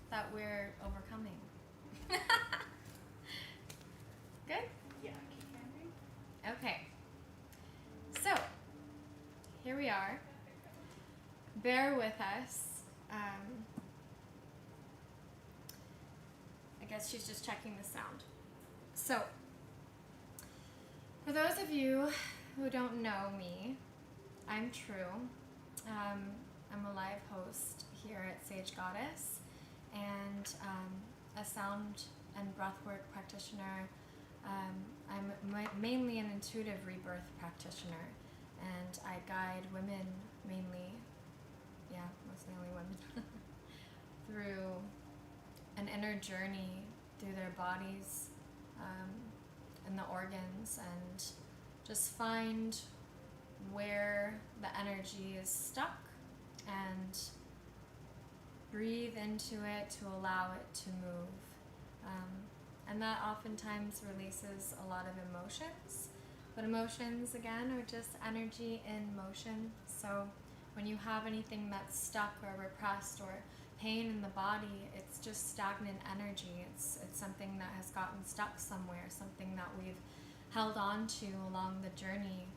that we're overcoming. Good? Yeah, keep going. Okay. So, here we are. Bear with us. I guess she's just checking the sound. So, for those of you who don't know me, I'm True. I'm a live host here at Sage Goddess and a sound and breathwork practitioner. I'm mainly an intuitive rebirth practitioner, and I guide women mainly, mostly only women, through an inner journey through their bodies and the organs, and just find where the energy is stuck and breathe into it to allow it to move. And that oftentimes releases a lot of emotions. But emotions, again, are just energy in motion. So when you have anything that's stuck or repressed or pain in the body, it's just stagnant energy. It's something that has gotten stuck somewhere, something that we've held on to along the journey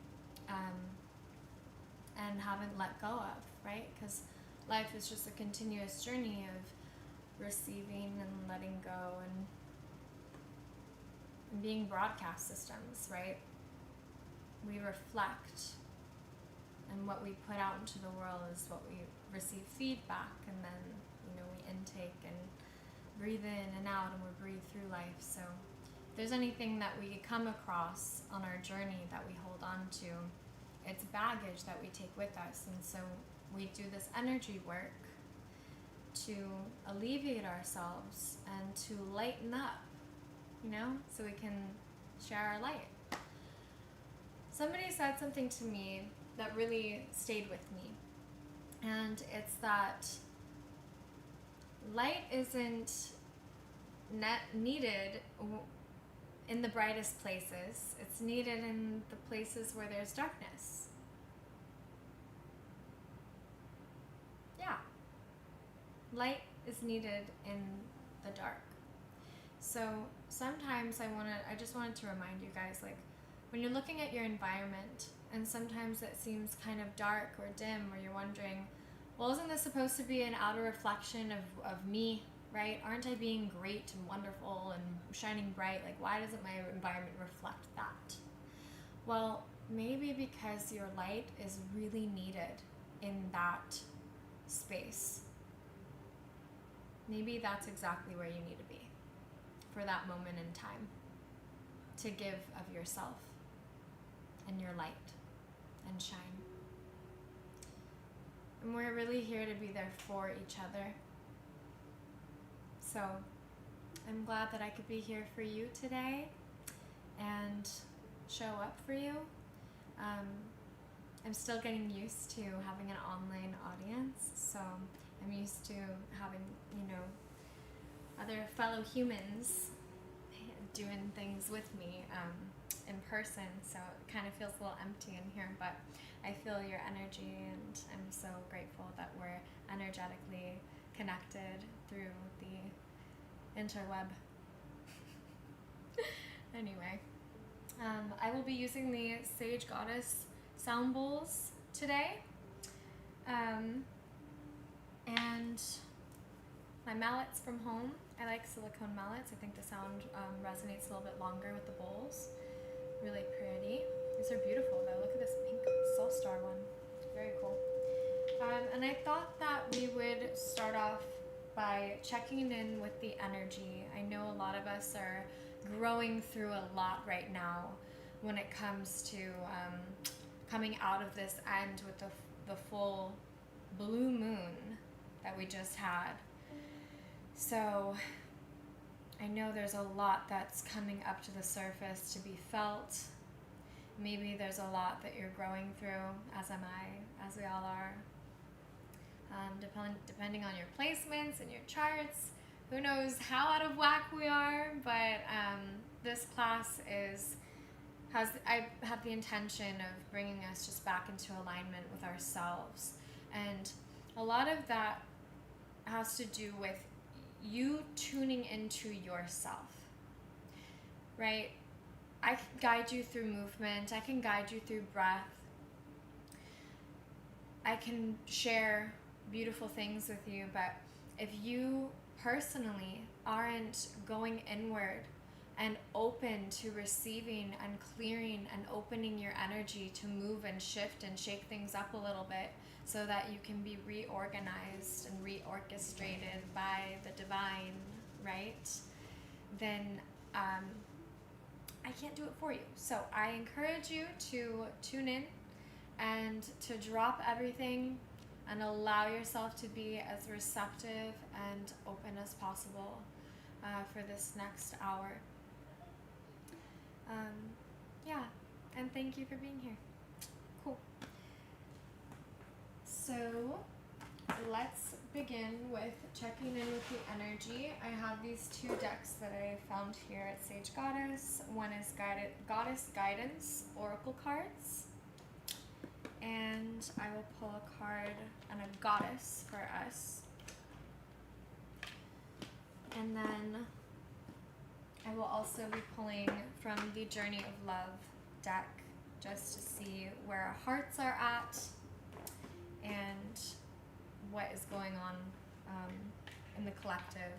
and haven't let go of, right? Because life is just a continuous journey of receiving and letting go and being broadcast systems, right? We reflect, and what we put out into the world is what we receive feedback, and then we intake and breathe in and out, and we breathe through life. So if there's anything that we come across on our journey that we hold on to, it's baggage that we take with us. And so we do this energy work to alleviate ourselves and to lighten up, so we can share our light. Somebody said something to me that really stayed with me, and it's that light isn't needed in the brightest places. It's needed in the places where there's darkness. Yeah. Light is needed in the dark. So sometimes I just wanted to remind you guys, like, when you're looking at your environment and sometimes it seems kind of dark or dim, or you're wondering, well, isn't this supposed to be an outer reflection of me, right? Aren't I being great and wonderful and shining bright? Like, why doesn't my environment reflect that? Well, maybe because your light is really needed in that space. Maybe that's exactly where you need to be for that moment in time, to give of yourself and your light and shine. And we're really here to be there for each other. So I'm glad that I could be here for you today and show up for you. I'm still getting used to having an online audience, so I'm used to having, other fellow humans doing things with me in person, so it kind of feels a little empty in here, but I feel your energy, and I'm so grateful that we're energetically connected through the interweb. Anyway, I will be using the Sage Goddess sound bowls today, and my mallets from home. I like silicone mallets. I think the sound resonates a little bit longer with the bowls. Really pretty. These are beautiful though. Look at this pink soul star one. Very cool. And I thought that we would start off by checking in with the energy. I know a lot of us are growing through a lot right now when it comes to coming out of this end with the full blue moon that we just had. So I know there's a lot that's coming up to the surface to be felt. Maybe there's a lot that you're growing through, as am I, as we all are. Depending on your placements and your charts, who knows how out of whack we are, but this class I have the intention of bringing us just back into alignment with ourselves. And a lot of that has to do with you tuning into yourself, right? I can guide you through movement, I can guide you through breath, I can share beautiful things with you, but if you personally aren't going inward and open to receiving and clearing and opening your energy to move and shift and shake things up a little bit so that you can be reorganized and reorchestrated by the divine, right? Then I can't do it for you. So I encourage you to tune in and to drop everything and allow yourself to be as receptive and open as possible for this next hour. Yeah, and thank you for being here. Cool. So let's begin with checking in with the energy. I have these two decks that I found here at Sage Goddess. One is Goddess Guidance Oracle cards. And I will pull a card and a goddess for us. And then I will also be pulling from the Journey of Love deck just to see where our hearts are at and what is going on in the collective,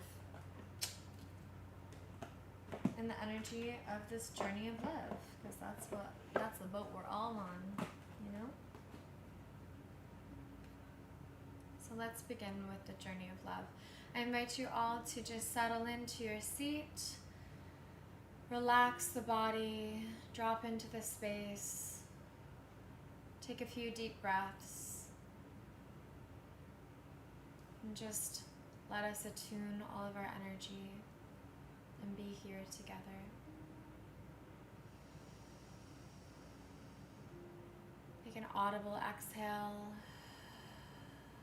in the energy of this journey of love, because that's the boat we're all on, you know? So let's begin with the journey of love. I invite you all to just settle into your seat, relax the body, drop into the space, take a few deep breaths, and just let us attune all of our energy and be here together. Take an audible exhale.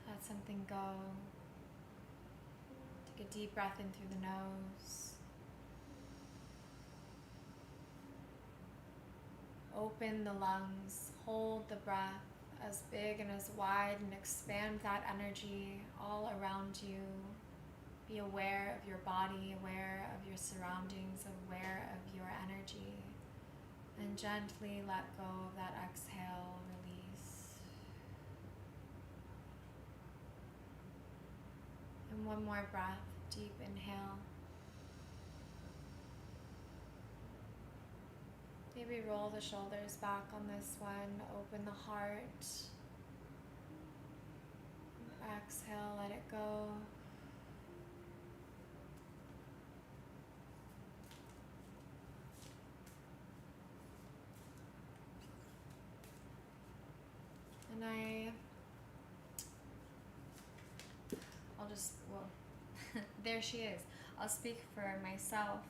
Let something go. Take a deep breath in through the nose. Open the lungs. Hold the breath as big and as wide and expand that energy all around you. Be aware of your body, aware of your surroundings, aware of your energy. And gently let go of that exhale, release. And one more breath, deep inhale. Maybe roll the shoulders back on this one, open the heart. Exhale, let it go. And there she is. I'll speak for myself.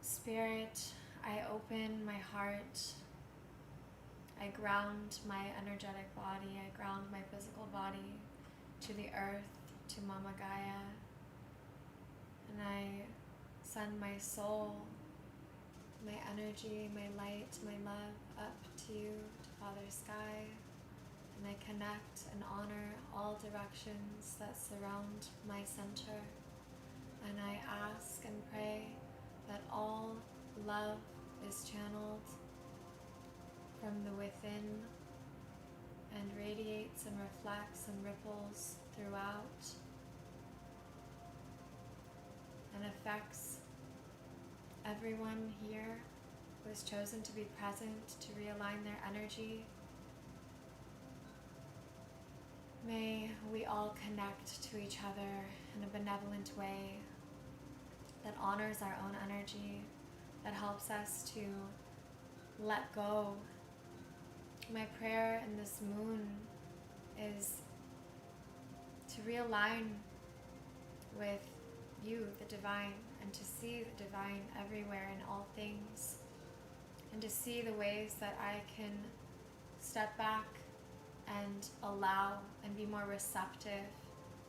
Spirit, I open my heart. I ground my energetic body. I ground my physical body to the earth, to Mama Gaia. And I send my soul, my energy, my light, my love up to you, to Father Sky. And I connect and honor all directions that surround my center. And I ask and pray that all love is channeled from the within and radiates and reflects and ripples throughout and affects everyone here who has chosen to be present to realign their energy. May we all connect to each other in a benevolent way that honors our own energy, that helps us to let go. My prayer in this moon is to realign with you, the divine, and to see the divine everywhere in all things, and to see the ways that I can step back and allow and be more receptive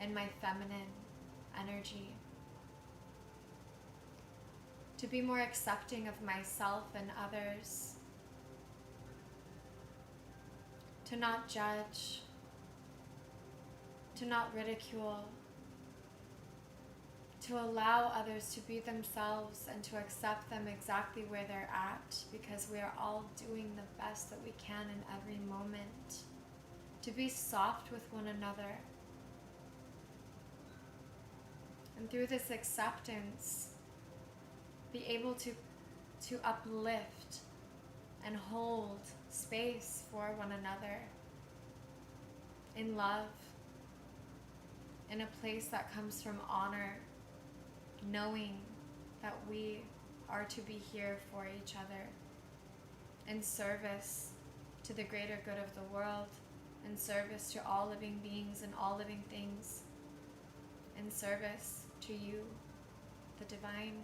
in my feminine energy, to be more accepting of myself and others, to not judge, to not ridicule, to allow others to be themselves and to accept them exactly where they're at, because we are all doing the best that we can in every moment. To be soft with one another. And through this acceptance, be able to uplift and hold space for one another in love, in a place that comes from honor, knowing that we are to be here for each other, in service to the greater good of the world, in service to all living beings and all living things, in service to you, the divine,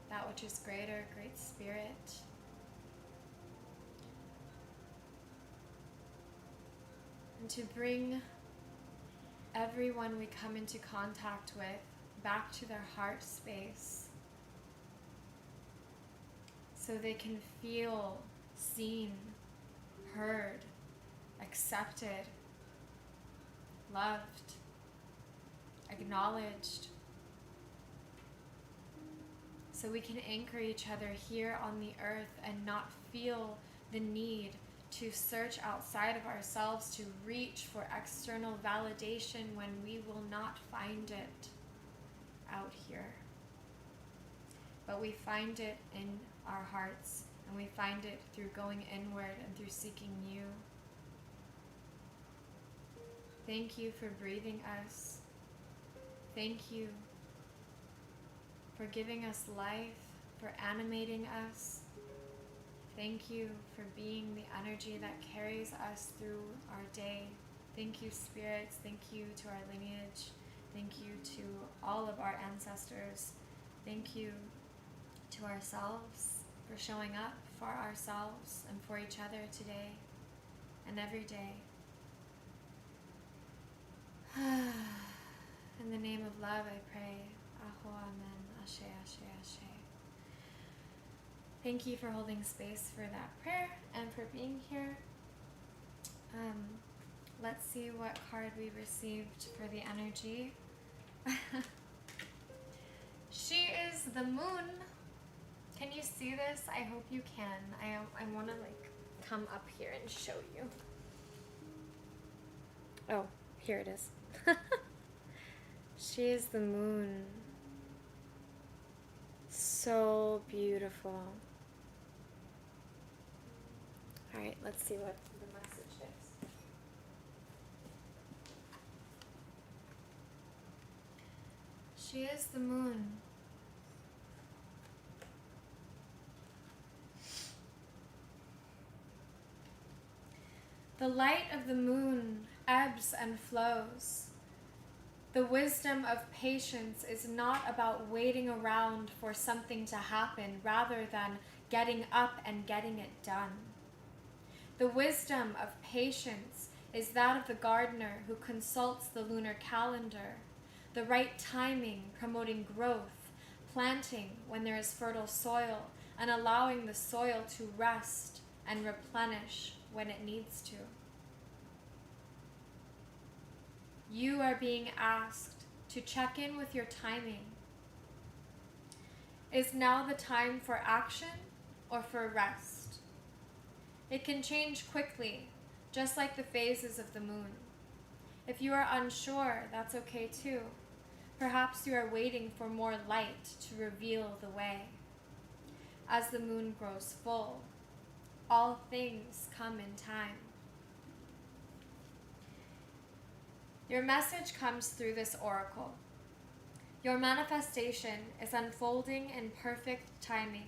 that which is greater, great spirit. And to bring everyone we come into contact with back to their heart space, so they can feel seen, heard, accepted, loved, acknowledged, so we can anchor each other here on the earth and not feel the need to search outside of ourselves to reach for external validation when we will not find it out here. But we find it in our hearts, and we find it through going inward and through seeking you. Thank you for breathing us. Thank you for giving us life, for animating us. Thank you for being the energy that carries us through our day. Thank you, spirits. Thank you to our lineage. Thank you to all of our ancestors. Thank you to ourselves for showing up for ourselves and for each other today and every day. In the name of love, I pray. Aho, amen. Ashe, ashe, ashe. Thank you for holding space for that prayer and for being here. Let's see what card we received for the energy. She is the moon. Can you see this? I hope you can. I want to come up here and show you. Oh, here it is. She is the moon. So beautiful. All right, let's see what the message is. She is the moon. The light of the moon ebbs and flows. The wisdom of patience is not about waiting around for something to happen, rather than getting up and getting it done. The wisdom of patience is that of the gardener who consults the lunar calendar, the right timing promoting growth, planting when there is fertile soil, and allowing the soil to rest and replenish when it needs to. You are being asked to check in with your timing. Is now the time for action or for rest? It can change quickly, just like the phases of the moon. If you are unsure, that's okay too. Perhaps you are waiting for more light to reveal the way. As the moon grows full, all things come in time. Your message comes through this oracle. Your manifestation is unfolding in perfect timing.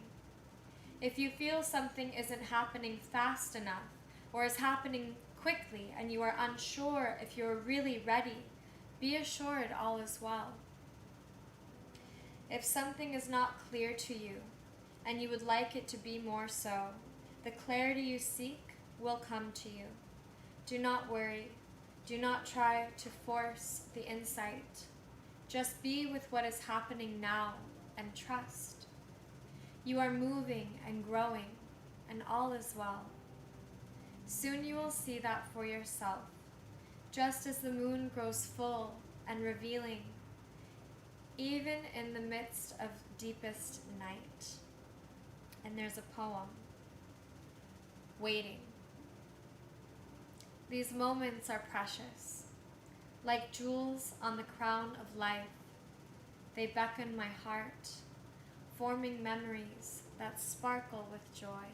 If you feel something isn't happening fast enough or is happening quickly and you are unsure if you're really ready, be assured all is well. If something is not clear to you and you would like it to be more so, the clarity you seek will come to you. Do not worry. Do not try to force the insight. Just be with what is happening now and trust. You are moving and growing, and all is well. Soon you will see that for yourself. just as the moon grows full and revealing, even in the midst of deepest night. And there's a poem, Waiting. These moments are precious, like jewels on the crown of life. They beckon my heart, forming memories that sparkle with joy.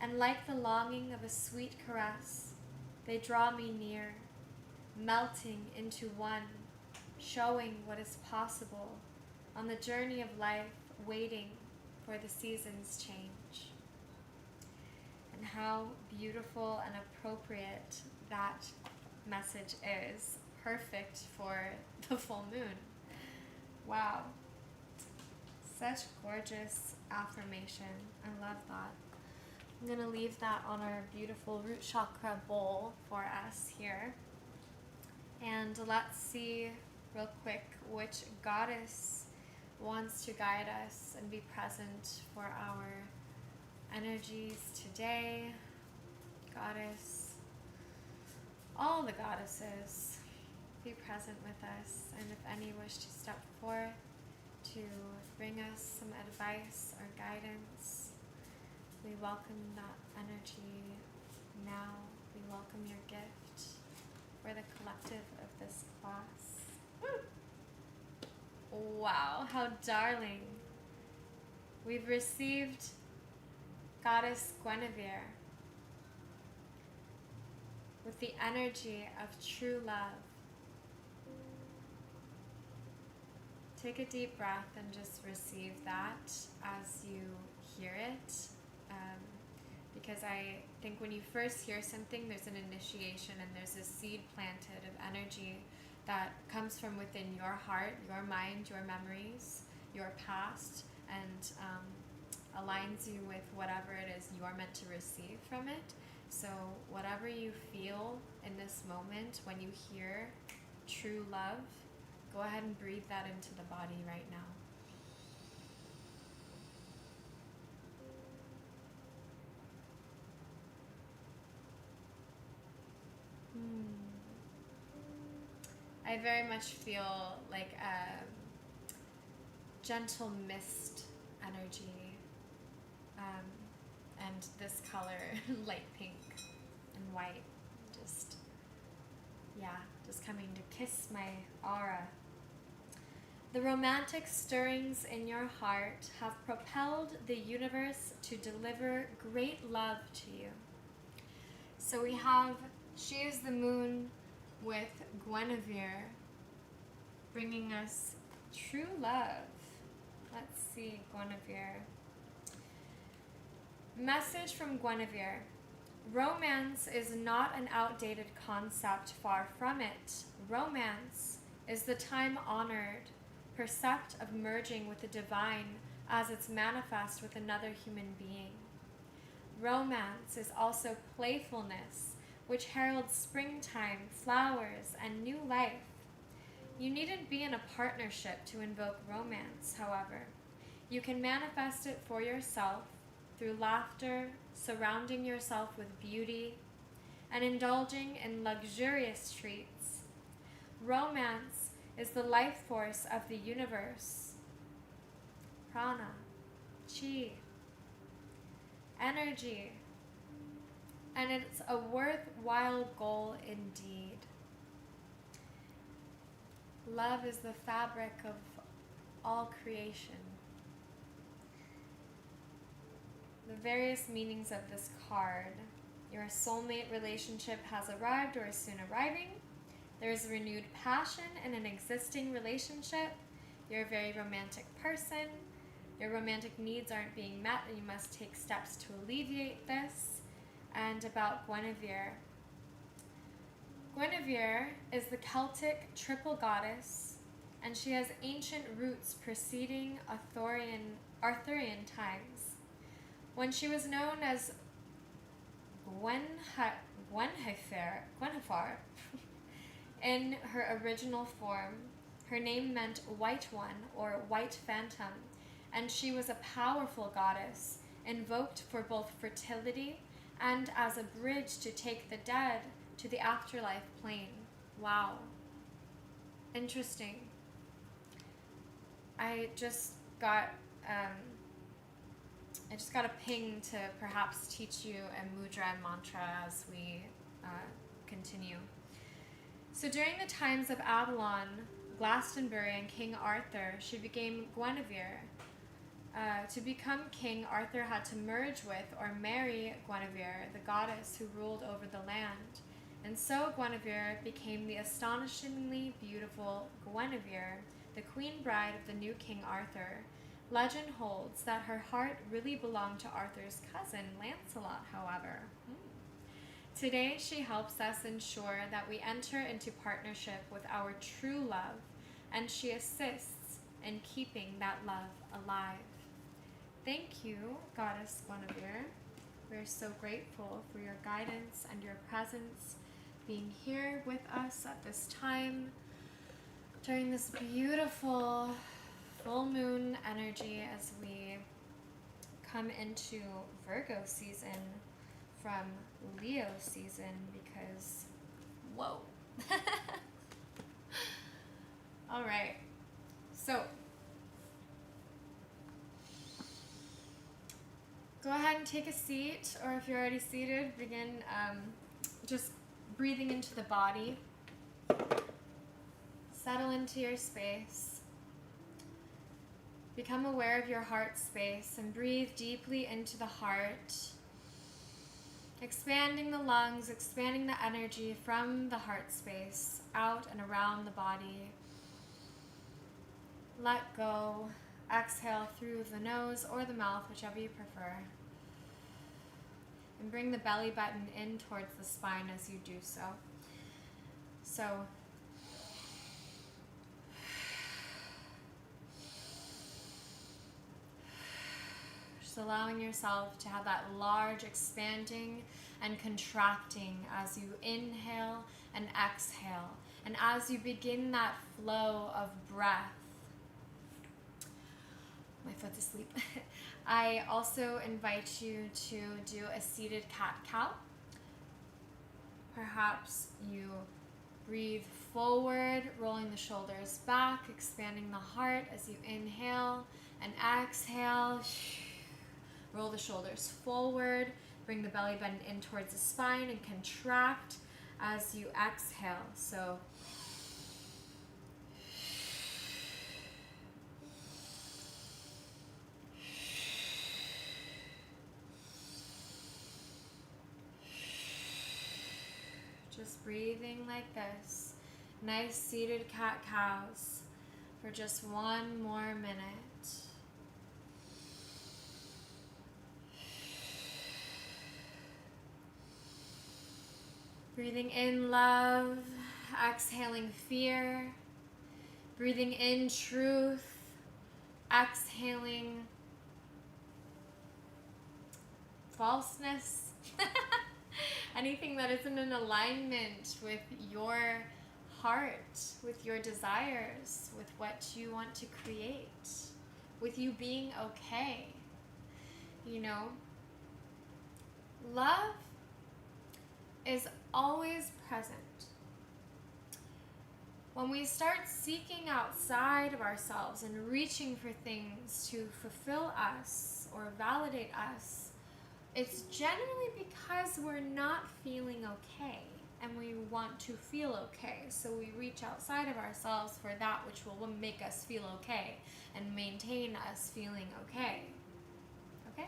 And like the longing of a sweet caress, they draw me near, melting into one, showing what is possible on the journey of life, waiting for the seasons change. And how beautiful and appropriate that message is. Perfect for the full moon. Wow. Such gorgeous affirmation. I love that. I'm going to leave that on our beautiful root chakra bowl for us here. And let's see real quick which goddess wants to guide us and be present for our energies today. Goddess, all the goddesses, be present with us, and if any wish to step forth to bring us some advice or guidance, we welcome that energy now. We welcome your gift for the collective of this class. Woo! Wow, how darling. We've received Goddess Guinevere with the energy of true love. Take a deep breath and just receive that as you hear it. Because I think when you first hear something, there's an initiation and there's a seed planted of energy that comes from within your heart, your mind, your memories, your past, and aligns you with whatever it is you're meant to receive from it. So whatever you feel in this moment when you hear true love, go ahead and breathe that into the body right now. I very much feel like a gentle mist energy, and this color, light pink and white, just coming to kiss my aura. The romantic stirrings in your heart have propelled the universe to deliver great love to you. So we have, she is the moon with Guinevere, bringing us true love. Let's see, Guinevere. Message from Guinevere. Romance is not an outdated concept, far from it. Romance is the time-honored percept of merging with the divine as it's manifest with another human being. Romance is also playfulness, which heralds springtime, flowers, and new life. You needn't be in a partnership to invoke romance, however. You can manifest it for yourself through laughter, surrounding yourself with beauty, and indulging in luxurious treats. Romance is the life force of the universe. Prana, chi, energy, and it's a worthwhile goal indeed. Love is the fabric of all creation. The various meanings of this card. Your soulmate relationship has arrived or is soon arriving. There is renewed passion in an existing relationship. You're a very romantic person. Your romantic needs aren't being met and you must take steps to alleviate this. And about Guinevere. Guinevere is the Celtic triple goddess, and she has ancient roots preceding Arthurian times. When she was known as Gwenhwyfar in her original form, her name meant White One or White Phantom, and she was a powerful goddess, invoked for both fertility and as a bridge to take the dead to the afterlife plane. Wow. Interesting. I just got a ping to perhaps teach you a mudra and mantra as we continue. So during the times of Avalon, Glastonbury, and King Arthur, she became Guinevere. To become king, Arthur had to merge with or marry Guinevere, the goddess who ruled over the land. And so Guinevere became the astonishingly beautiful Guinevere, the queen bride of the new King Arthur. Legend holds that her heart really belonged to Arthur's cousin, Lancelot, however. Today, she helps us ensure that we enter into partnership with our true love, and she assists in keeping that love alive. Thank you, Goddess Guinevere. We're so grateful for your guidance and your presence being here with us at this time during this beautiful full moon energy as we come into Virgo season from Leo season, because whoa. All right, so go ahead and take a seat, or if you're already seated, begin just breathing into the body. Settle into your space. Become aware of your heart space and breathe deeply into the heart, expanding the lungs, expanding the energy from the heart space out and around the body. Let go. Exhale through the nose or the mouth, whichever you prefer. And bring the belly button in towards the spine as you do so. So, just allowing yourself to have that large expanding and contracting as you inhale and exhale. And as you begin that flow of breath, my foot's asleep. I also invite you to do a seated cat-cow. Perhaps you breathe forward, rolling the shoulders back, expanding the heart as you inhale and exhale. Roll the shoulders forward, bring the belly button in towards the spine and contract as you exhale. So just breathing like this. Nice seated cat-cows for just one more minute. Breathing in love, exhaling fear. Breathing in truth, exhaling falseness. Anything that isn't in alignment with your heart, with your desires, with what you want to create, with you being okay. You know, love is always present. When we start seeking outside of ourselves and reaching for things to fulfill us or validate us, it's generally because we're not feeling okay and we want to feel okay. So we reach outside of ourselves for that which will make us feel okay and maintain us feeling okay. Okay?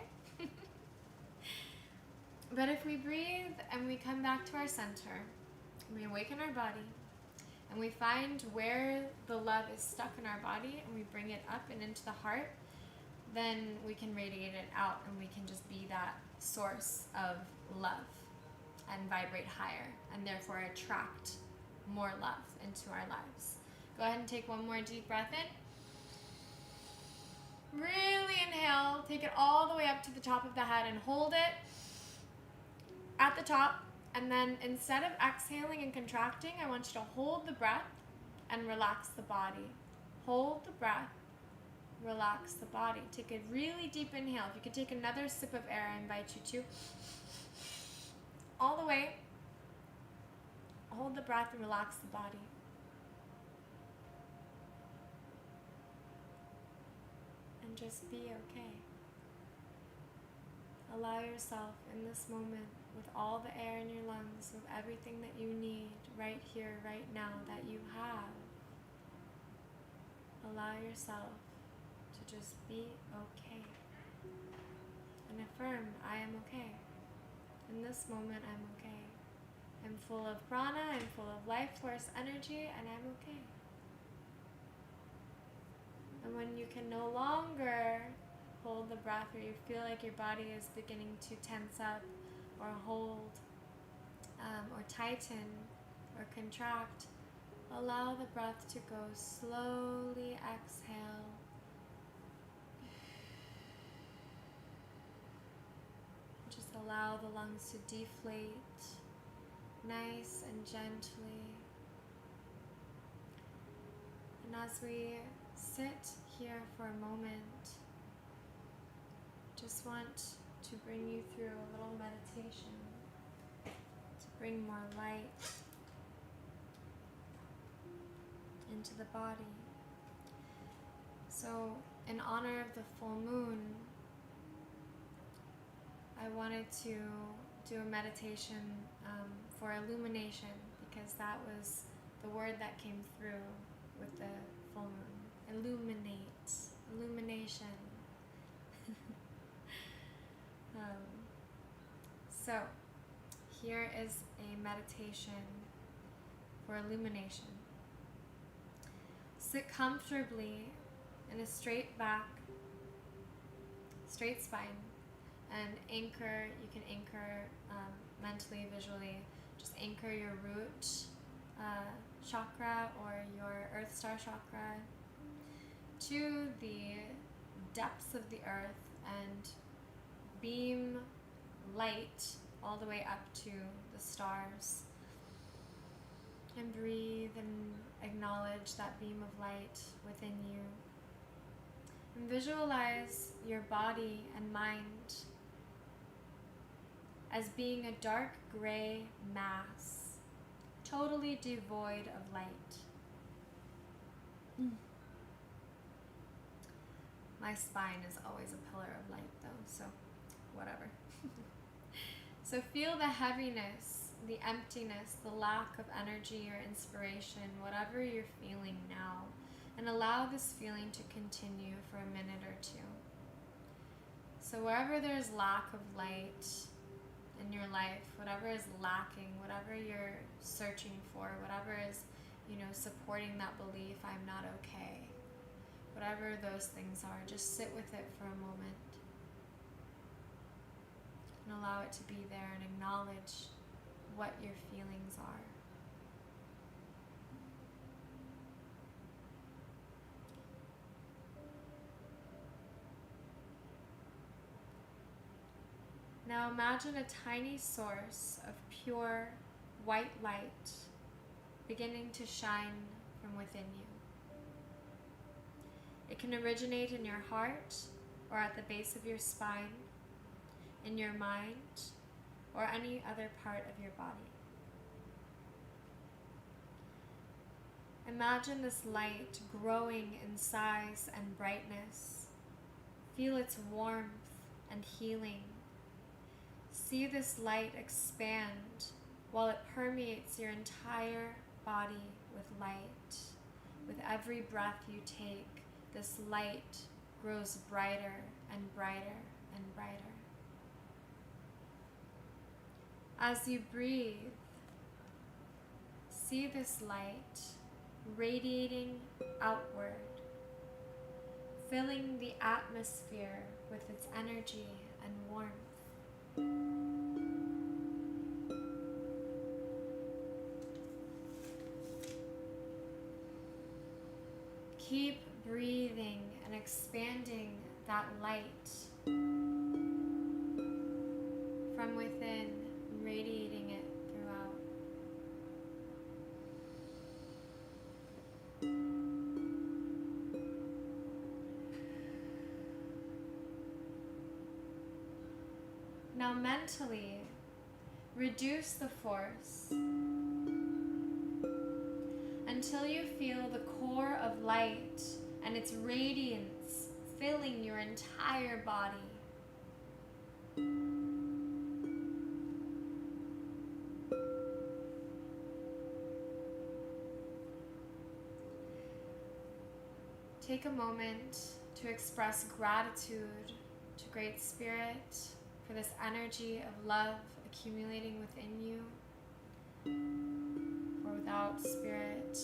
But if we breathe and we come back to our center, we awaken our body, and we find where the love is stuck in our body and we bring it up and into the heart, then we can radiate it out and we can just be that source of love and vibrate higher and therefore attract more love into our lives. Go ahead and take one more deep breath in. Really inhale, take it all the way up to the top of the head and hold it at the top. And then instead of exhaling and contracting, I want you to hold the breath and relax the body. Hold the breath, relax the body. Take a really deep inhale. If you could take another sip of air, I invite you to. All the way. hold the breath and relax the body. And just be okay. Allow yourself in this moment, with all the air in your lungs, with everything that you need right here, right now, that you have. Allow yourself to just be okay. And affirm, I am okay. In this moment, I'm okay. I'm full of prana, I'm full of life force energy, and I'm okay. And when you can no longer hold the breath, or you feel like your body is beginning to tense up or hold or tighten or contract, allow the breath to go slowly. Exhale. Just allow the lungs to deflate nice and gently. And as we sit here for a moment, just want to bring you through a little meditation to bring more light into the body. So, in honor of the full moon, I wanted to do a meditation for illumination, because that was the word that came through with the full moon. Illuminate, illumination. So, here is a meditation for illumination. Sit comfortably in a straight back, straight spine, and anchor. You can anchor mentally, visually. Just anchor your root chakra or your earth star chakra to the depths of the earth and beam light all the way up to the stars. And breathe and acknowledge that beam of light within you. And visualize your body and mind as being a dark gray mass, totally devoid of light. My spine is always a pillar of light though, so whatever. So feel the heaviness, the emptiness, the lack of energy or inspiration, whatever you're feeling now, and allow this feeling to continue for a minute or two. So wherever there's lack of light in your life, whatever is lacking, whatever you're searching for, whatever is, supporting that belief, I'm not okay, whatever those things are, just sit with it for a moment and allow it to be there and acknowledge what your feelings are. Now imagine a tiny source of pure white light beginning to shine from within you. It can originate in your heart or at the base of your spine, in your mind, or any other part of your body. Imagine this light growing in size and brightness. Feel its warmth and healing. See this light expand while it permeates your entire body with light. With every breath you take, this light grows brighter and brighter and brighter. As you breathe, see this light radiating outward, filling the atmosphere with its energy and warmth. Keep breathing and expanding that light from within, radiating it throughout. Now mentally, reduce the force until you feel the core of light and its radiance filling your entire body. Take a moment to express gratitude to Great Spirit for this energy of love accumulating within you. For without Spirit,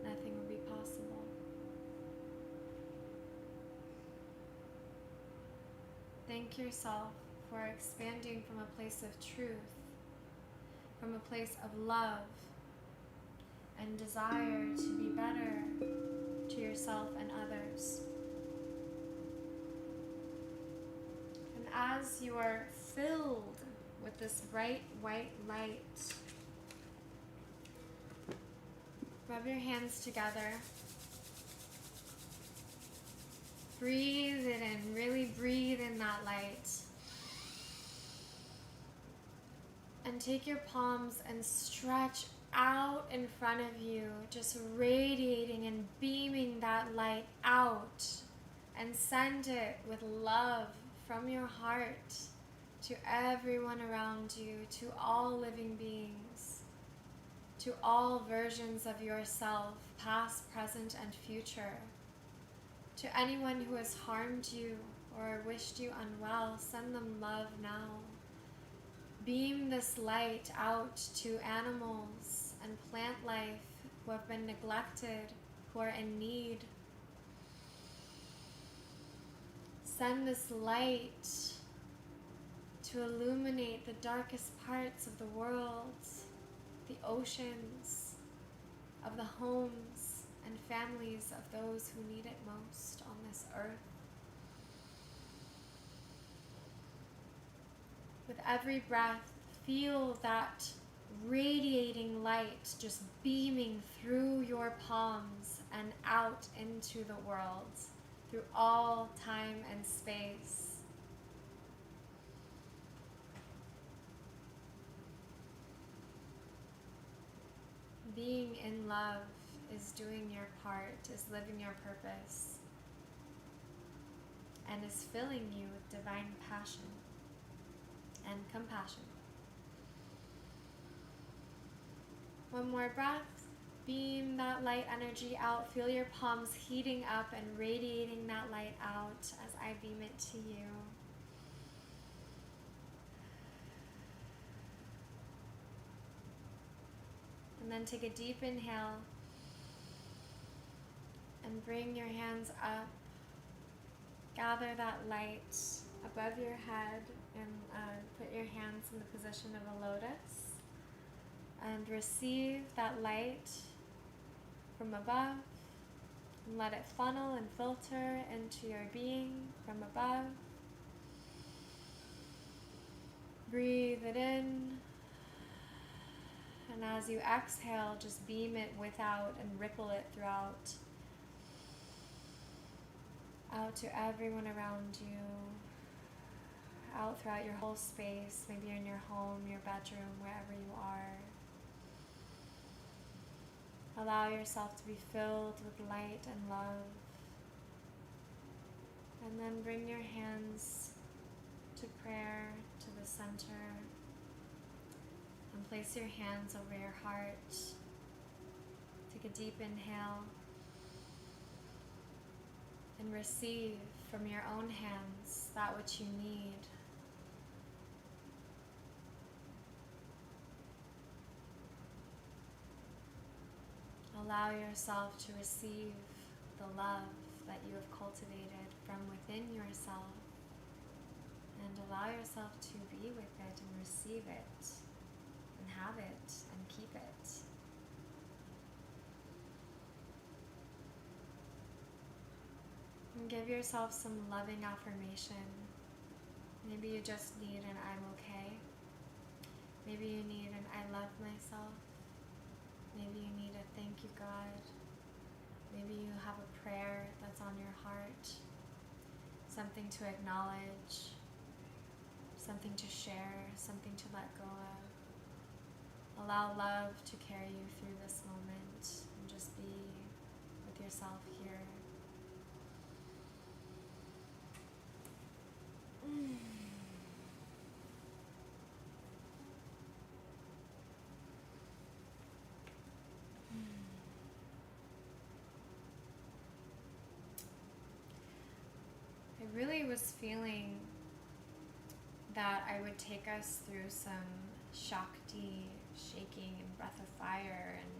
nothing would be possible. Thank yourself for expanding from a place of truth, from a place of love and desire to be better to yourself and others. And as you are filled with this bright white light, rub your hands together. Breathe it in, really breathe in that light. And take your palms and stretch out in front of you, just radiating and beaming that light out, and send it with love from your heart to everyone around you, to all living beings, to all versions of yourself, past, present, and future. To anyone who has harmed you or wished you unwell, send them love now. Beam this light out to animals and plant life who have been neglected, who are in need. Send this light to illuminate the darkest parts of the world, the oceans, of the homes and families of those who need it most on this earth. With every breath, feel that radiating light just beaming through your palms and out into the world, through all time and space. Being in love is doing your part, is living your purpose, and is filling you with divine passion and compassion. One more breath. Beam that light energy out. Feel your palms heating up and radiating that light out as I beam it to you. And then take a deep inhale and bring your hands up. Gather that light above your head and put your hands in the position of a lotus. And receive that light from above. And let it funnel and filter into your being from above. Breathe it in. And as you exhale, just beam it without and ripple it throughout. Out to everyone around you. Out throughout your whole space. Maybe you're in your home, your bedroom, wherever you are. Allow yourself to be filled with light and love. And then bring your hands to prayer, to the center. And place your hands over your heart. Take a deep inhale. And receive from your own hands that which you need. Allow yourself to receive the love that you have cultivated from within yourself, and allow yourself to be with it and receive it and have it and keep it. And give yourself some loving affirmation. Maybe you just need an I'm okay. Maybe you need an I love myself. Maybe you need a thank you, God. Maybe you have a prayer that's on your heart, something to acknowledge, something to share, something to let go of. Allow love to carry you through this moment and just be with yourself here. I really was feeling that I would take us through some Shakti shaking and breath of fire, and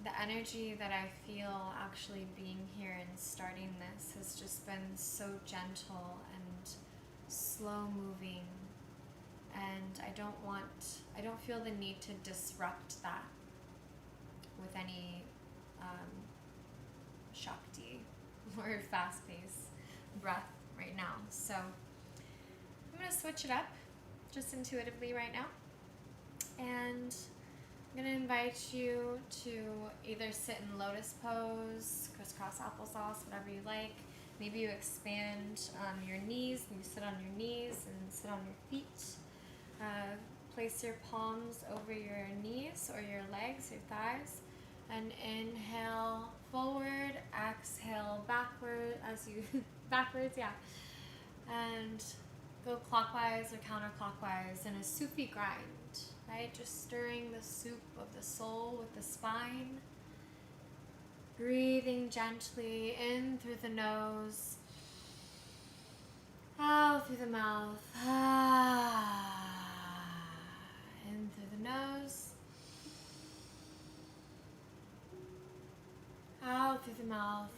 the energy that I feel actually being here and starting this has just been so gentle and slow moving, and I don't feel the need to disrupt that with any Shakti or fast-paced breath right now. So I'm going to switch it up just intuitively right now, and I'm going to invite you to either sit in lotus pose, crisscross applesauce, whatever you like. Maybe you expand your knees and you sit on your knees and sit on your feet. Place your palms over your knees or your legs, your thighs, and inhale forward, exhale backward as you backwards, yeah. And go clockwise or counterclockwise in a soupy grind, right? Just stirring the soup of the soul with the spine. Breathing gently in through the nose, out through the mouth. In through the nose, out through the mouth.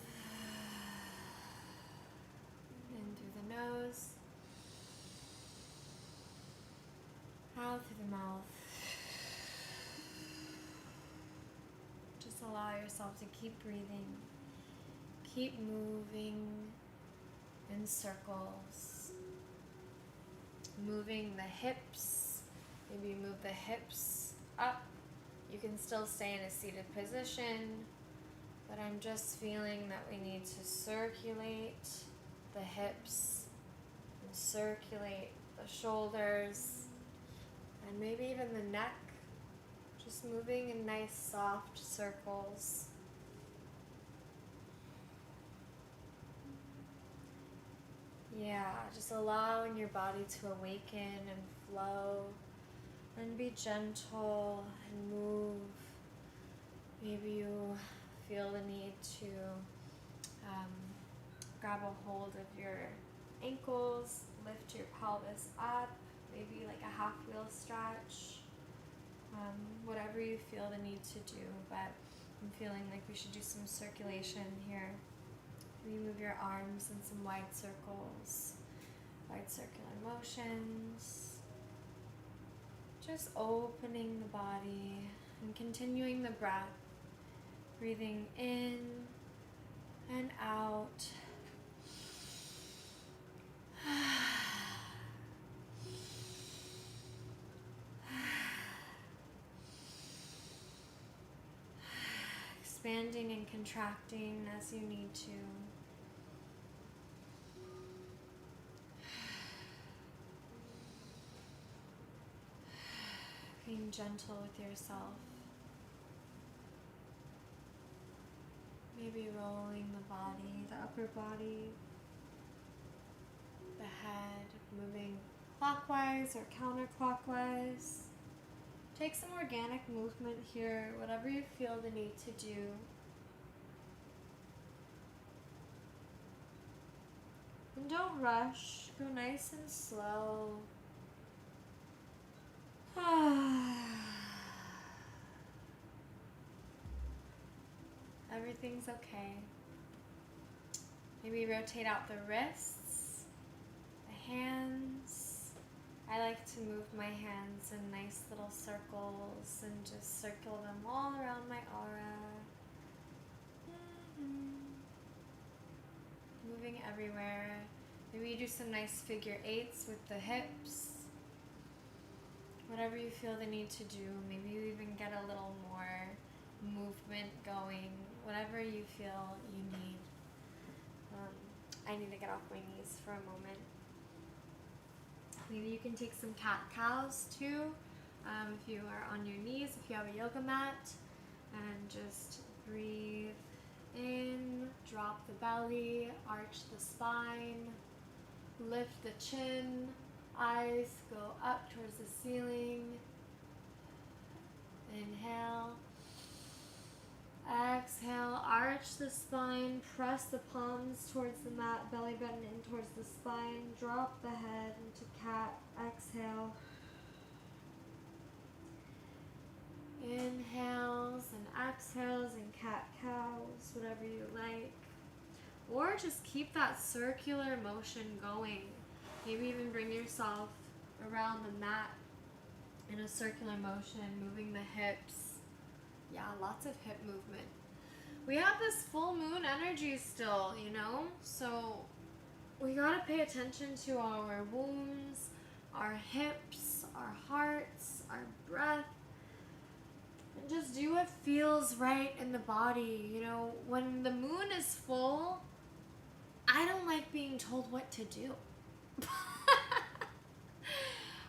In through the nose, out through the mouth. Just allow yourself to keep breathing, keep moving in circles, moving the hips. Maybe you move the hips up. You can still stay in a seated position, but I'm just feeling that we need to circulate the hips and circulate the shoulders and maybe even the neck, just moving in nice soft circles. Yeah, just allowing your body to awaken and flow and be gentle and move. Maybe you feel the need to grab a hold of your ankles, lift your pelvis up, maybe like a half wheel stretch, whatever you feel the need to do, but I'm feeling like we should do some circulation here. Maybe move your arms in some wide circles, wide circular motions, just opening the body and continuing the breath, breathing in and out. Expanding and contracting as you need to. Being gentle with yourself. Maybe rolling the body, the upper body, the head, moving clockwise or counterclockwise. Take some organic movement here, whatever you feel the need to do. And don't rush, go nice and slow. Everything's okay. Maybe rotate out the wrists, the hands. I like to move my hands in nice little circles and just circle them all around my aura. Moving everywhere. Maybe you do some nice figure eights with the hips. Whatever you feel the need to do. Maybe you even get a little more movement going. Whatever you feel you need. I need to get off my knees for a moment. Maybe you can take some cat-cows too. If you are on your knees, if you have a yoga mat, and just breathe in, drop the belly, arch the spine, lift the chin, eyes go up towards the ceiling. Inhale. Exhale, arch the spine, press the palms towards the mat, belly button in towards the spine, drop the head into cat, exhale. Inhales and exhales and cat-cows, whatever you like. Or just keep that circular motion going. Maybe even bring yourself around the mat in a circular motion, moving the hips. Yeah, lots of hip movement. We have this full moon energy still, you know? So we gotta pay attention to our wombs, our hips, our hearts, our breath. And just do what feels right in the body. You know, when the moon is full, I don't like being told what to do.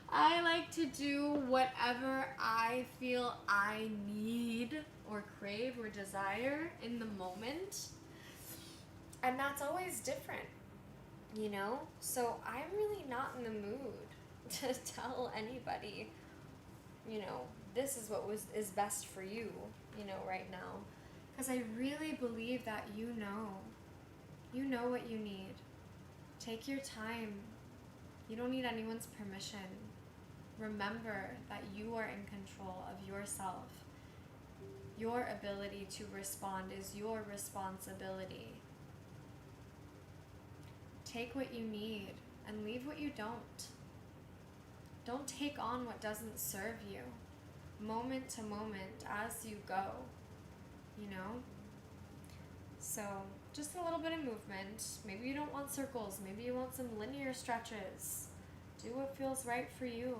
I like to do whatever I feel I need or crave or desire in the moment. And that's always different, you know? So I'm really not in the mood to tell anybody, you know, this is what is best for you, you know, right now. Because I really believe that you know what you need. Take your time. You don't need anyone's permission. Remember that you are in control of yourself. Your ability to respond is your responsibility. Take what you need and leave what you don't. Don't take on what doesn't serve you. Moment to moment as you go, you know? So just a little bit of movement. Maybe you don't want circles. Maybe you want some linear stretches. Do what feels right for you.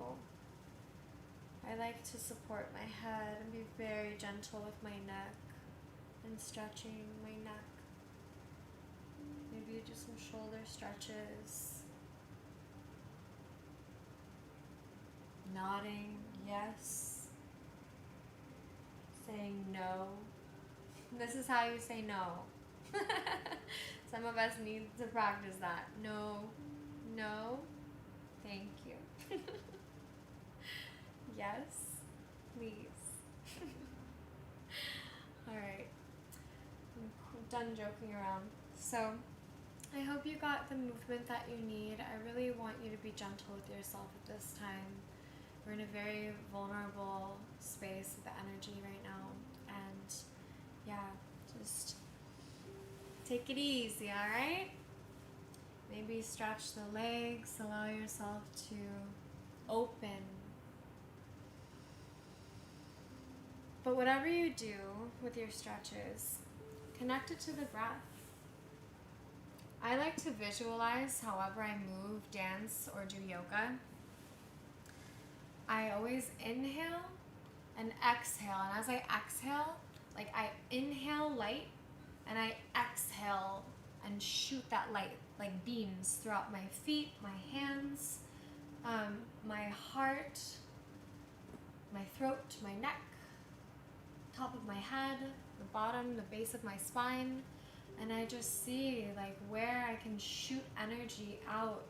I like to support my head and be very gentle with my neck and stretching my neck. Maybe do some shoulder stretches. Nodding yes. Saying no. This is how you say no. Some of us need to practice that. No, no, thank you. Yes, please. Alright, I'm done joking around. So, I hope you got the movement that you need. I really want you to be gentle with yourself at this time. We're in a very vulnerable space of the energy right now. And yeah, just take it easy, alright? Maybe stretch the legs, allow yourself to open. But whatever you do with your stretches, connect it to the breath. I like to visualize however I move, dance, or do yoga. I always inhale and exhale. And as I exhale, like I inhale light and I exhale and shoot that light like beams throughout my feet, my hands, my heart, my throat, my neck, top of my head, the bottom, the base of my spine. And I just see like where I can shoot energy out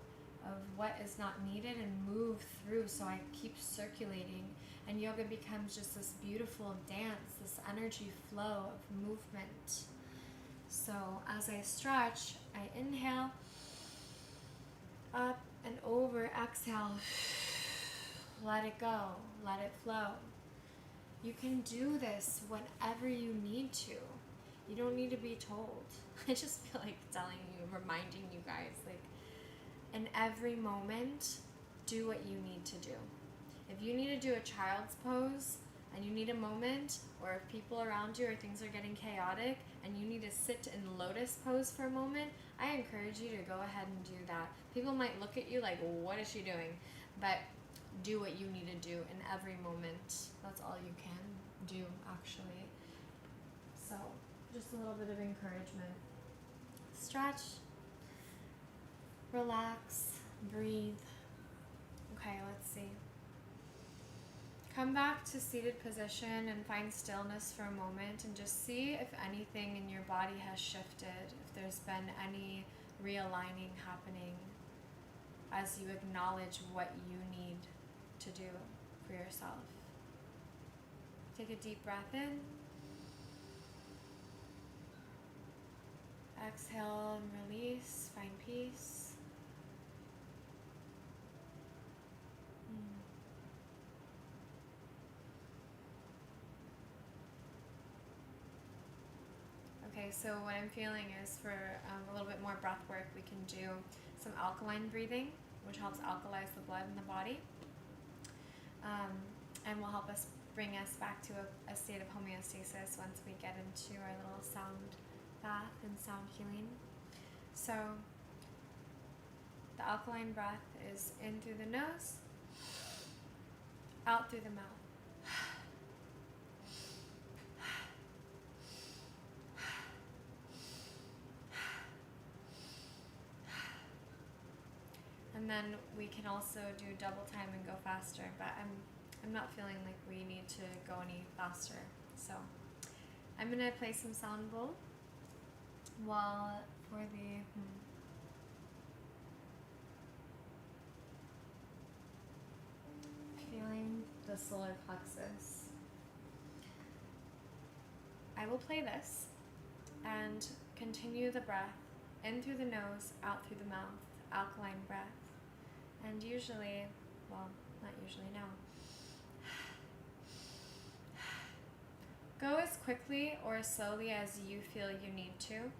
of what is not needed and move through, so I keep circulating. And yoga becomes just this beautiful dance, this energy flow of movement. So as I stretch, I inhale, up and over, exhale, let it go, let it flow. You can do this whenever you need to. You don't need to be told. I just feel like telling you, reminding you guys, like, in every moment, do what you need to do. If you need to do a child's pose and you need a moment, or if people around you or things are getting chaotic and you need to sit in lotus pose for a moment, I encourage you to go ahead and do that. People might look at you like, what is she doing? But do what you need to do in every moment. That's all you can do, actually. So, just a little bit of encouragement. Stretch, relax, breathe. Okay, let's see. Come back to seated position and find stillness for a moment and just see if anything in your body has shifted, if there's been any realigning happening as you acknowledge what you need to do for yourself. Take a deep breath in. Exhale and release. Find peace. Okay, so what I'm feeling is for a little bit more breath work, we can do some alkaline breathing, which helps alkalize the blood in the body, and will help us bring us back to a state of homeostasis once we get into our little sound bath and sound healing. So the alkaline breath is in through the nose, out through the mouth. And then we can also do double time and go faster, but I'm not feeling like we need to go any faster. So I'm gonna play some sound bowl while for the feeling the solar plexus. I will play this and continue the breath in through the nose, out through the mouth, alkaline breath. And usually, well, not usually now, go as quickly or as slowly as you feel you need to.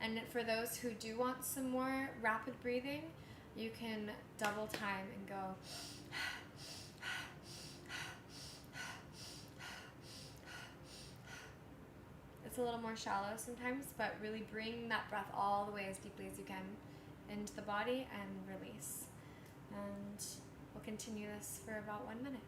And for those who do want some more rapid breathing, you can double time and go it's a little more shallow sometimes, but really bring that breath all the way as deeply as you can into the body and release. And we'll continue this for about 1 minute.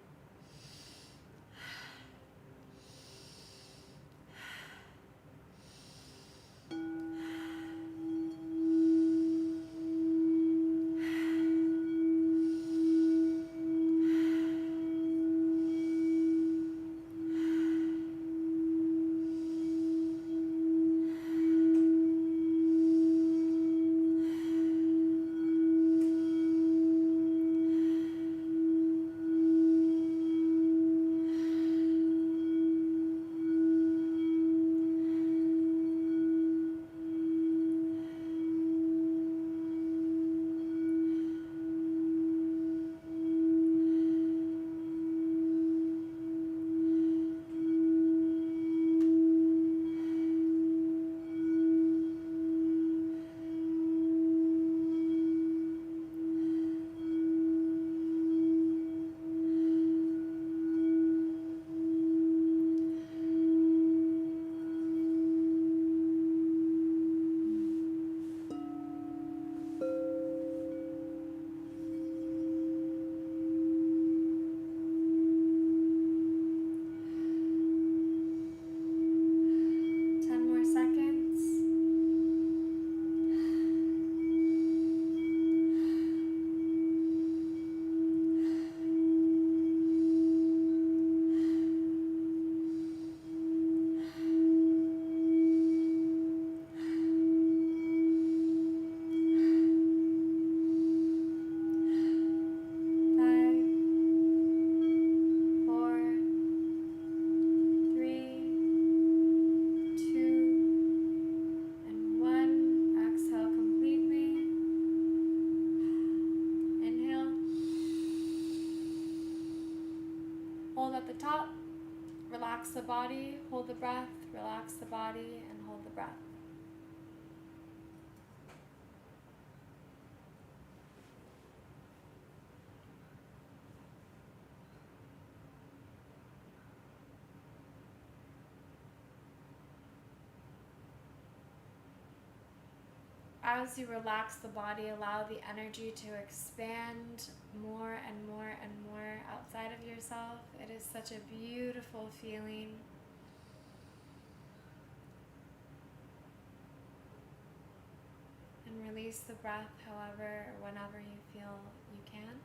At the top, relax the body, hold the breath, relax the body, and hold the breath. As you relax the body, allow the energy to expand more and more and more outside of yourself. It is such a beautiful feeling. And release the breath however or whenever you feel you can.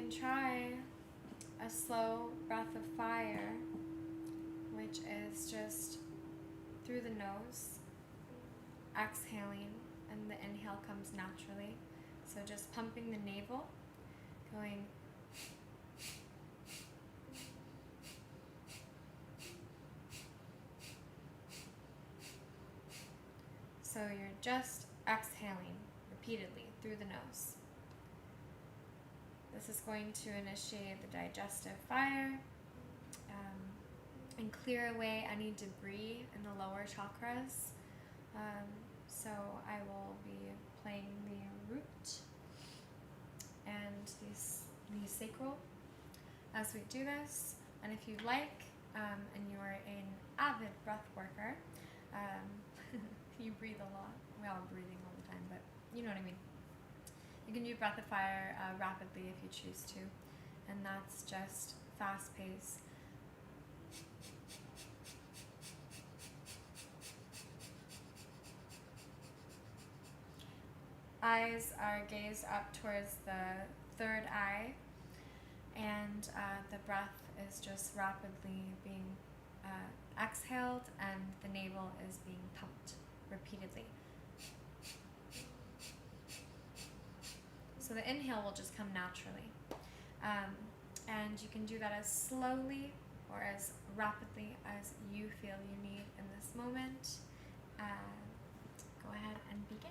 can try a slow breath of fire, which is just through the nose, exhaling, and the inhale comes naturally. So just pumping the navel, going so you're just exhaling repeatedly through the nose. This is going to initiate the digestive fire and clear away any debris in the lower chakras. So I will be playing the root and the sacral as we do this. And if you like, and you're an avid breath worker, you breathe a lot. We're all breathing all the time, but you know what I mean. You can do breath of fire rapidly if you choose to, and that's just fast pace. Eyes are gazed up towards the third eye, and the breath is just rapidly being exhaled, and the navel is being pumped repeatedly. So the inhale will just come naturally. And you can do that as slowly or as rapidly as you feel you need in this moment. Go ahead and begin.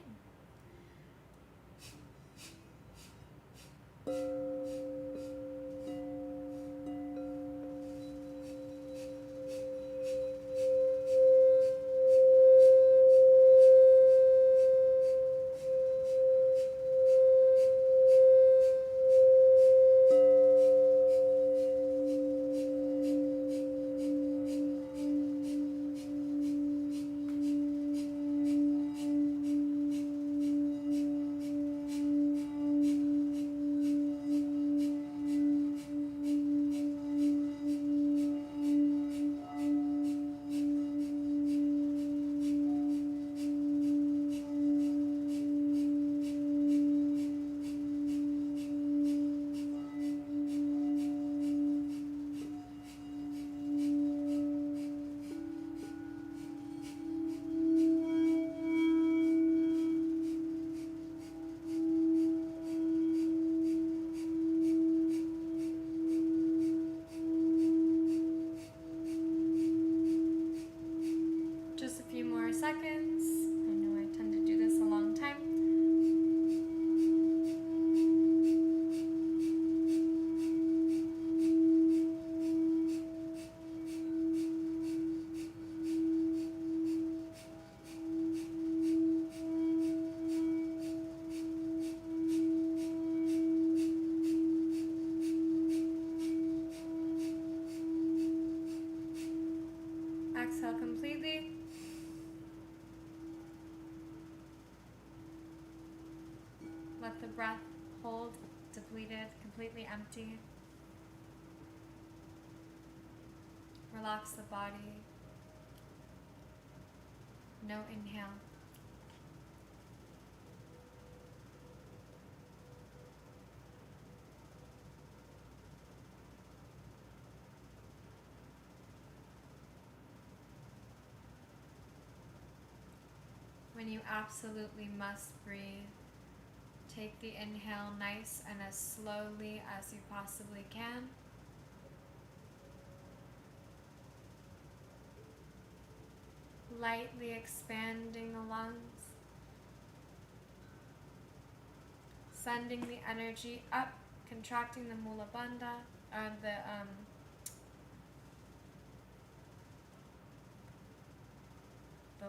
Just a few more seconds. I know I tend to do this a long time. Exhale completely. Let the breath hold, depleted, completely empty. Relax the body. No inhale. When you absolutely must breathe, take the inhale nice and as slowly as you possibly can. Lightly expanding the lungs, sending the energy up, contracting the mula bandha, or the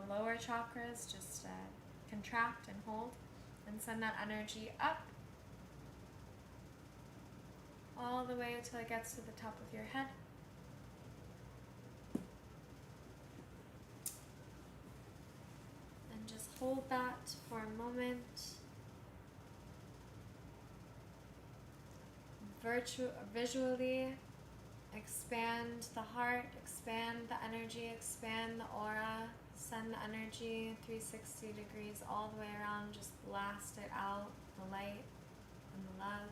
lower chakras. Just contract and hold, and send that energy up all the way until it gets to the top of your head. And just hold that for a moment. Visually expand the heart, expand the energy, expand the aura. Send the energy 360 degrees all the way around. Just blast it out, the light and the love.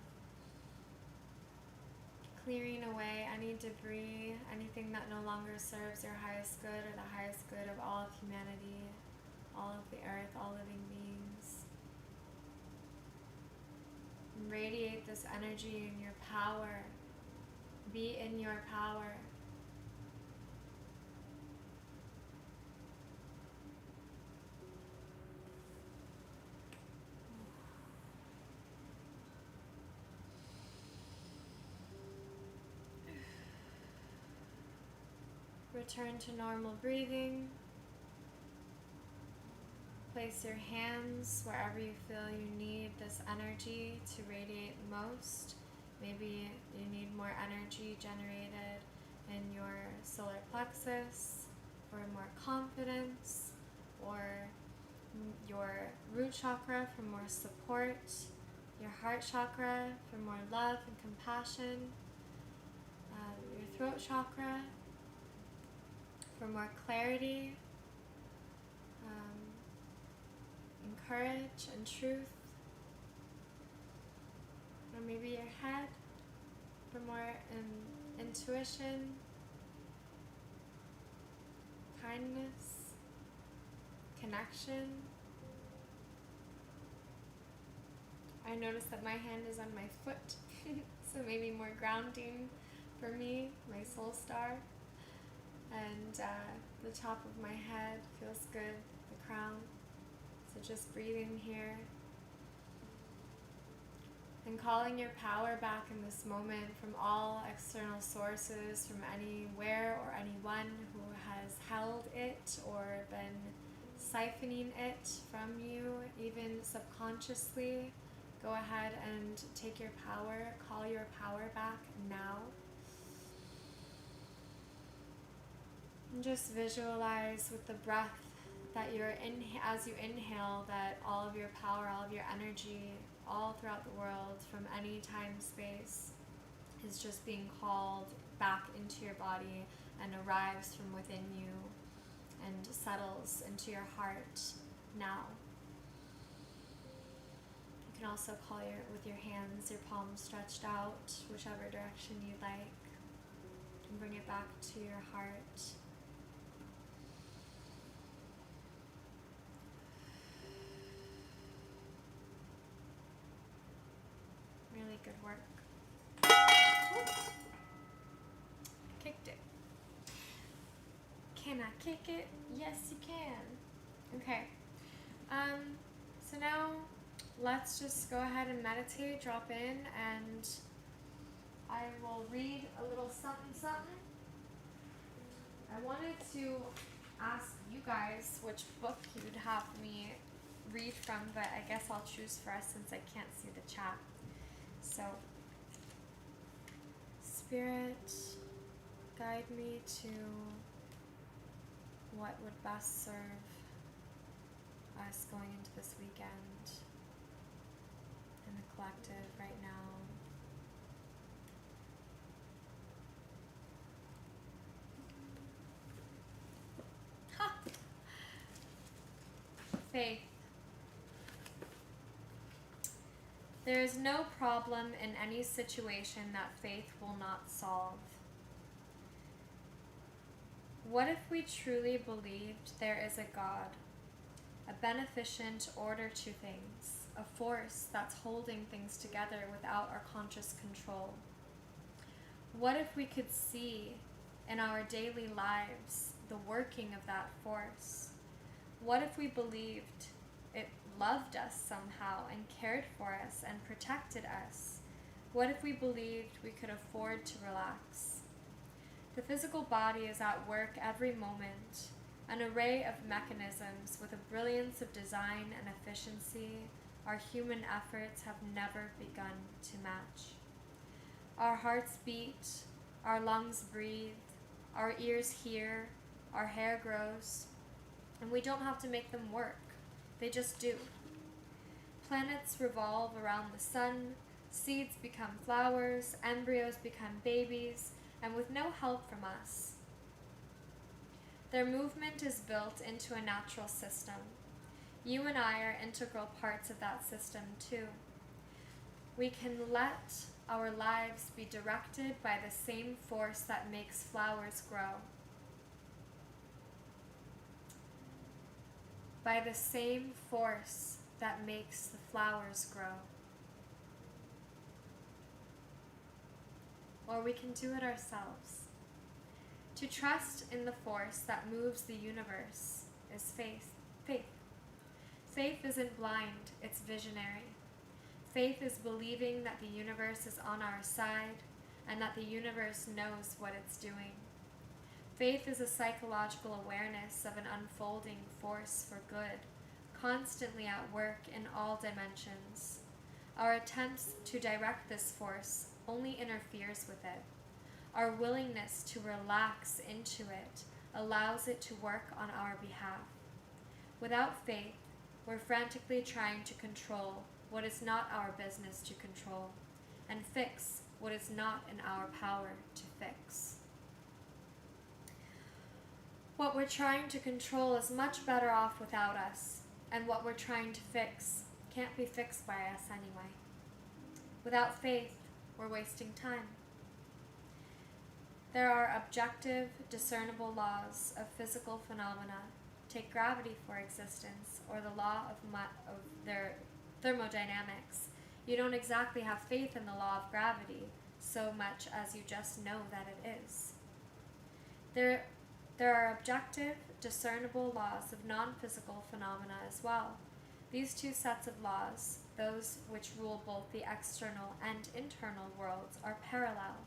clearing away any debris, anything that no longer serves your highest good or the highest good of all of humanity, all of the earth, all living beings. And radiate this energy in your power. Be in your power. Return to normal breathing. Place your hands wherever you feel you need this energy to radiate most. Maybe you need more energy generated in your solar plexus for more confidence, or your root chakra for more support, your heart chakra for more love and compassion, your throat chakra for more clarity, and courage and truth, or maybe your head for more intuition, kindness, connection. I notice that my hand is on my foot, so maybe more grounding for me, my soul star. And the top of my head feels good, the crown. So just breathing here. And calling your power back in this moment from all external sources, from anywhere or anyone who has held it or been siphoning it from you, even subconsciously. Go ahead and take your power, call your power back now. And just visualize with the breath that you're as you inhale, that all of your power, all of your energy, all throughout the world from any time, space, is just being called back into your body and arrives from within you and settles into your heart now. You can also call with your hands, your palms stretched out, whichever direction you like, and bring it back to your heart. Really good work. Kicked it. Can I kick it? Yes, you can. Okay. So now let's just go ahead and meditate, drop in, and I will read a little something. I wanted to ask you guys which book you'd have me read from, but I guess I'll choose for us since I can't see the chat. So, Spirit, guide me to what would best serve us going into this weekend in the collective right now. Ha! Faith. There is no problem in any situation that faith will not solve. What if we truly believed there is a God, a beneficent order to things, a force that's holding things together without our conscious control? What if we could see in our daily lives the working of that force? What if we believed it loved us somehow and cared for us and protected us? What if we believed we could afford to relax? The physical body is at work every moment, an array of mechanisms with a brilliance of design and efficiency our human efforts have never begun to match. Our hearts beat, our lungs breathe, our ears hear, our hair grows, and we don't have to make them work. They just do. Planets revolve around the sun, seeds become flowers, embryos become babies, and with no help from us. Their movement is built into a natural system. You and I are integral parts of that system too. we can let our lives be directed by the same force that makes flowers grow. By the same force that makes the flowers grow. Or we can do it ourselves. To trust in the force that moves the universe is faith. Faith isn't blind, it's visionary. Faith is believing that the universe is on our side and that the universe knows what it's doing. Faith is a psychological awareness of an unfolding force for good, constantly at work in all dimensions. Our attempts to direct this force only interferes with it. Our willingness to relax into it allows it to work on our behalf. Without faith, we're frantically trying to control what is not our business to control, and fix what is not in our power to fix. What we're trying to control is much better off without us, and what we're trying to fix can't be fixed by us anyway. Without faith, we're wasting time. There are objective, discernible laws of physical phenomena. Take gravity, for existence, or the law of their thermodynamics. You don't exactly have faith in the law of gravity so much as you just know that it is. There are objective, discernible laws of non-physical phenomena as well. These two sets of laws, those which rule both the external and internal worlds, are parallel.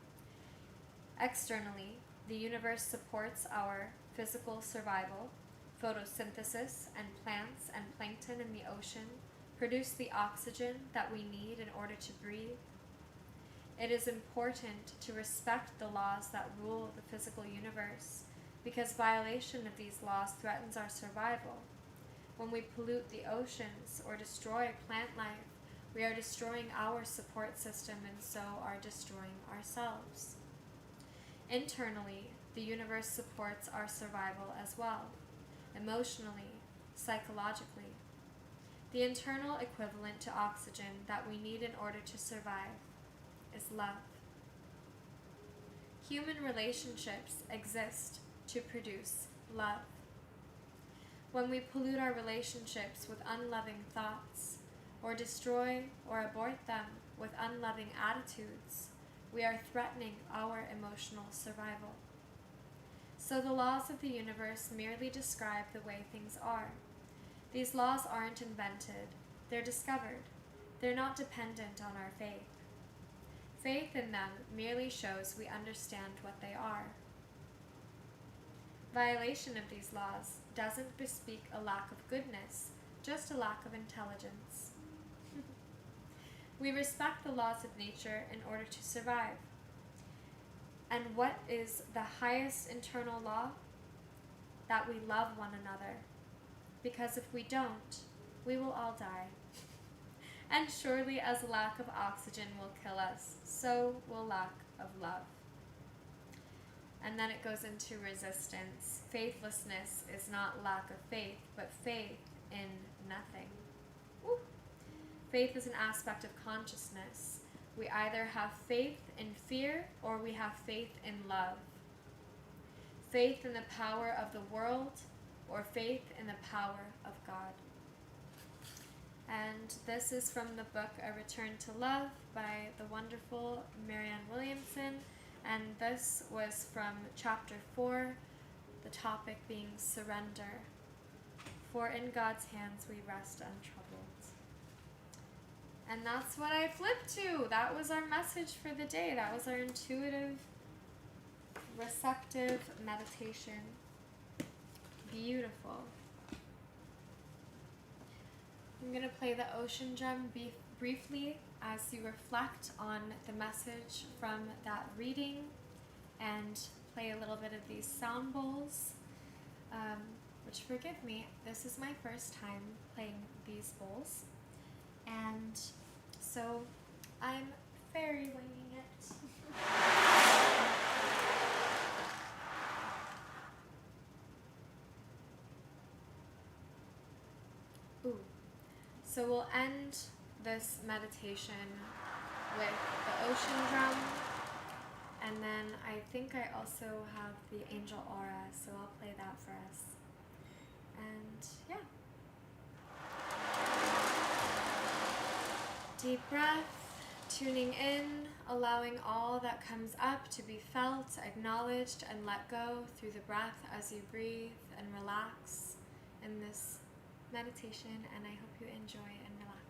Externally, the universe supports our physical survival. Photosynthesis and plants and plankton in the ocean produce the oxygen that we need in order to breathe. It is important to respect the laws that rule the physical universe, because violation of these laws threatens our survival. When we pollute the oceans or destroy plant life, we are destroying our support system and so are destroying ourselves. Internally, the universe supports our survival as well, emotionally, psychologically. The internal equivalent to oxygen that we need in order to survive is love. Human relationships exist to produce love. When we pollute our relationships with unloving thoughts, or destroy or abort them with unloving attitudes, we are threatening our emotional survival. So the laws of the universe merely describe the way things are. These laws aren't invented, they're discovered. They're not dependent on our faith. Faith in them merely shows we understand what they are. Violation of these laws doesn't bespeak a lack of goodness, just a lack of intelligence. We respect the laws of nature in order to survive. And what is the highest internal law? That we love one another. Because if we don't, we will all die. And surely as lack of oxygen will kill us, so will lack of love. And then it goes into resistance. Faithlessness is not lack of faith, but faith in nothing. Woo. Faith is an aspect of consciousness. We either have faith in fear or we have faith in love. Faith in the power of the world or faith in the power of God. And this is from the book A Return to Love by the wonderful Marianne Williamson. And this was from chapter 4, the topic being surrender. For in God's hands we rest untroubled. And that's what I flipped to. That was our message for the day. That was our intuitive, receptive meditation. Beautiful. I'm going to play the ocean drum briefly as you reflect on the message from that reading and play a little bit of these sound bowls, which, forgive me, this is my first time playing these bowls, and so I'm fairy winging it. Ooh. So we'll end this meditation with the ocean drum. And then I think I also have the angel aura, so I'll play that for us. And yeah. Deep breath, tuning in, allowing all that comes up to be felt, acknowledged, and let go through the breath as you breathe and relax in this meditation, and I hope you enjoy and relax.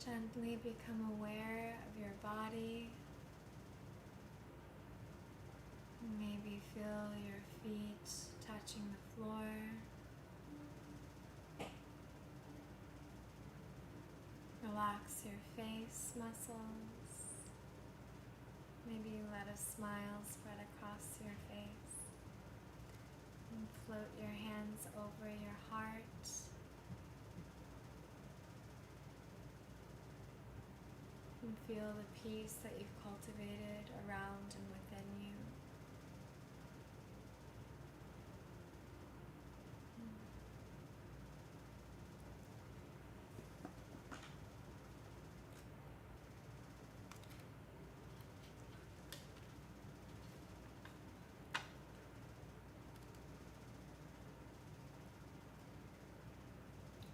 Gently become aware of your body. Maybe feel your feet touching the floor. Relax your face muscles. Maybe let a smile spread across your face. And float your hands over your heart. And feel the peace that you've cultivated around and within you.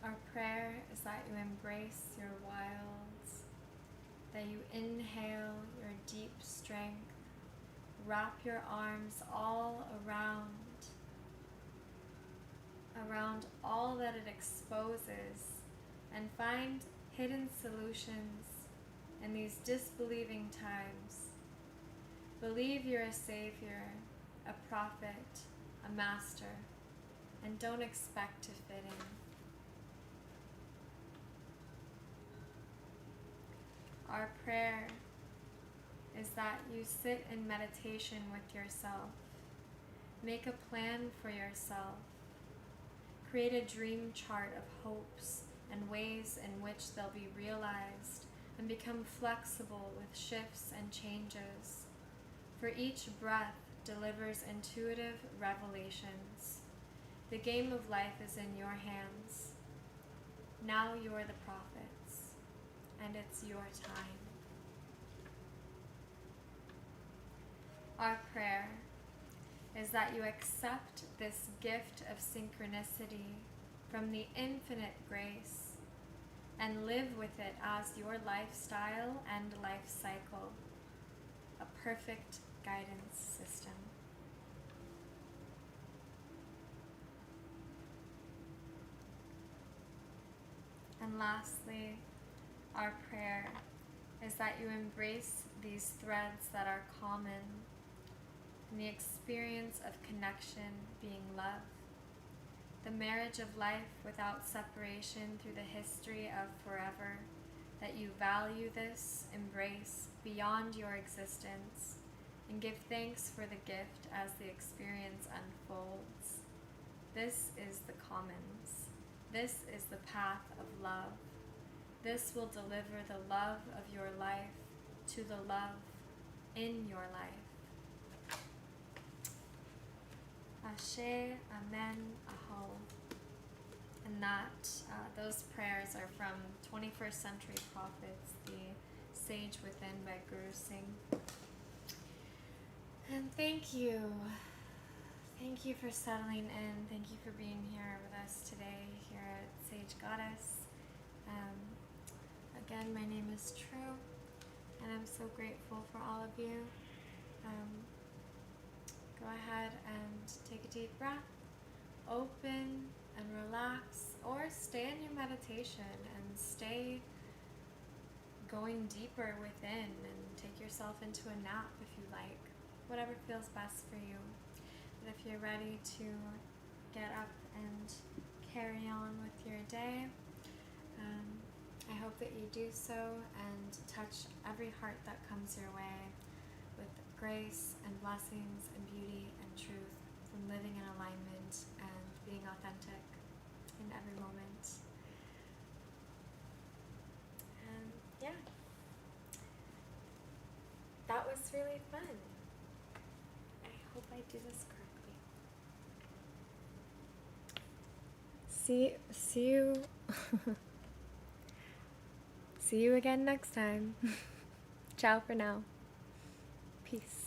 Our prayer is that you embrace your wilds, that you inhale your deep strength, wrap your arms all around all that it exposes, and find hidden solutions in these disbelieving times. Believe you're a savior, a prophet, a master, and don't expect to fit in. Our prayer is that you sit in meditation with yourself. Make a plan for yourself. Create a dream chart of hopes and ways in which they'll be realized, and become flexible with shifts and changes. For each breath delivers intuitive revelations. The game of life is in your hands. Now you're the prophets, and it's your time. Our prayer is that you accept this gift of synchronicity from the infinite grace and live with it as your lifestyle and life cycle, a perfect guidance system. And lastly, our prayer is that you embrace these threads that are common in the experience of connection being love, the marriage of life without separation through the history of forever, that you value this embrace beyond your existence and give thanks for the gift as the experience unfolds. This is the commons. This is the path of love. This will deliver the love of your life to the love in your life. Ashe, Amen, Aho. And those prayers are from 21st Century Prophets, the Sage Within by Guru Singh. And thank you. Thank you for settling in. Thank you for being here with us today here at Sage Goddess. Again, my name is True, and I'm so grateful for all of you. Go ahead and take a deep breath, open and relax, or stay in your meditation and stay going deeper within, and take yourself into a nap if you like, whatever feels best for you. But if you're ready to get up and carry on with your day, I hope that you do so and touch every heart that comes your way with grace and blessings and beauty and truth from living in alignment and being authentic in every moment. And yeah, that was really fun. I hope I do this correctly. See you. See you again next time. Ciao for now. Peace.